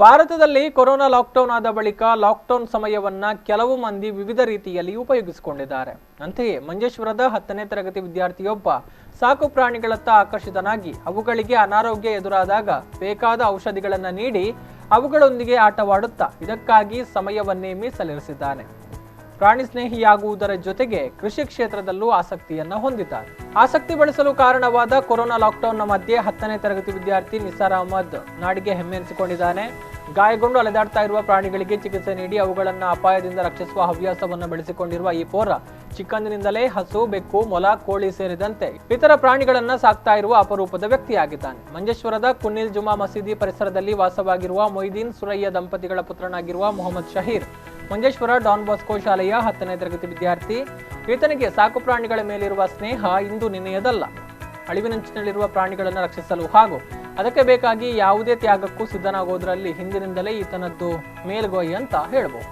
ಭಾರತದಲ್ಲಿ corona lockdown ಆದ ಬಳಿಕ ಲಾಕ್ಡೌನ್ ಸಮಯವನ್ನ ಕೆಲವು ಮಂದಿ ವಿವಿಧ ರೀತಿಯಲ್ಲಿ ಉಪಯೋಗಿಸಿಕೊಂಡಿದ್ದಾರೆ. ಅಂತೆಯೇ ಮಂಜೇಶ್ವರದ 10ನೇ ತರಗತಿ ವಿದ್ಯಾರ್ಥಿಯೊಬ್ಬ ಸಾಕು ಪ್ರಾಣಿಗಳತ್ತ ಆಕರ್ಷಿತನಾಗಿ ಅವುಗಳಿಗೆ ಅನಾರೋಗ್ಯ ಎದುರಾದಾಗ ಬೇಕಾದ ಔಷಧಿಗಳನ್ನು ನೀಡಿ ಅವುಗಳೊಂದಿಗೆ ಆಟವಾಡುತ್ತಾ ಇದಕ್ಕಾಗಿ ಸಮಯವನ್ನೇ ಮೀಸಲಿರಿಸಿದ್ದಾನೆ. ಪ್ರಾಣಿ ಸ್ನೇಹಿಯಾಗುವುದರ ಜೊತೆಗೆ ಕೃಷಿ ಕ್ಷೇತ್ರದಲ್ಲೂ ಆಸಕ್ತಿಯನ್ನು ಹೊಂದಿದ್ದಾರೆ. ಆಸಕ್ತಿ ಬೆಳೆಸಲು ಕಾರಣವಾದ ಕೊರೋನಾ ಲಾಕ್ಡೌನ್ನ ಮಧ್ಯೆ 10ನೇ ತರಗತಿ ವಿದ್ಯಾರ್ಥಿ ನಿಸಾರ್ ಅಹಮದ್ ನಾಡಿಗೆ ಹೆಮ್ಮೆನಿಸಿಕೊಂಡಿದ್ದಾನೆ. ಗಾಯಗೊಂಡು ಅಲೆದಾಡ್ತಾ ಇರುವ ಪ್ರಾಣಿಗಳಿಗೆ ಚಿಕಿತ್ಸೆ ನೀಡಿ ಅವುಗಳನ್ನು ಅಪಾಯದಿಂದ ರಕ್ಷಿಸುವ ಹವ್ಯಾಸವನ್ನು ಬೆಳೆಸಿಕೊಂಡಿರುವ ಈ ಪೋರ ಚಿಕ್ಕಂದಿನಿಂದಲೇ ಹಸು, ಬೆಕ್ಕು, ಮೊಲ, ಕೋಳಿ ಸೇರಿದಂತೆ ಇತರ ಪ್ರಾಣಿಗಳನ್ನ ಸಾಕ್ತಾ ಇರುವ ಅಪರೂಪದ ವ್ಯಕ್ತಿಯಾಗಿದ್ದಾನೆ. ಮಂಜೇಶ್ವರದ ಕುನ್ನಿಲ್ ಜುಮಾ ಮಸೀದಿ ಪರಿಸರದಲ್ಲಿ ವಾಸವಾಗಿರುವ ಮೊಯ್ದೀನ್ ಸುರಯ್ಯ ದಂಪತಿಗಳ ಪುತ್ರನಾಗಿರುವ ಮೊಹಮ್ಮದ್ ಶಹೀರ್ ಮಂಜೇಶ್ವರ ಡಾನ್ ಬಾಸ್ಕೋ ಶಾಲೆಯ 10ನೇ ತರಗತಿ ವಿದ್ಯಾರ್ಥಿ. ಈತನಿಗೆ ಸಾಕು ಪ್ರಾಣಿಗಳ ಮೇಲಿರುವ ಸ್ನೇಹ ಇಂದು ನಿನ್ನೆಯದಲ್ಲ. ಅಳಿವಿನಂಚಿನಲ್ಲಿರುವ ಪ್ರಾಣಿಗಳನ್ನು ರಕ್ಷಿಸಲು ಹಾಗೂ ಅದಕ್ಕೆ ಬೇಕಾಗಿ ಯಾವುದೇ ತ್ಯಾಗಕ್ಕೂ ಸಿದ್ಧನಾಗೋದ್ರಲ್ಲಿ ಹಿಂದಿನಿಂದಲೇ ಈತನದ್ದು ಮೇಲುಗೈ ಅಂತ ಹೇಳ್ಬೋದು.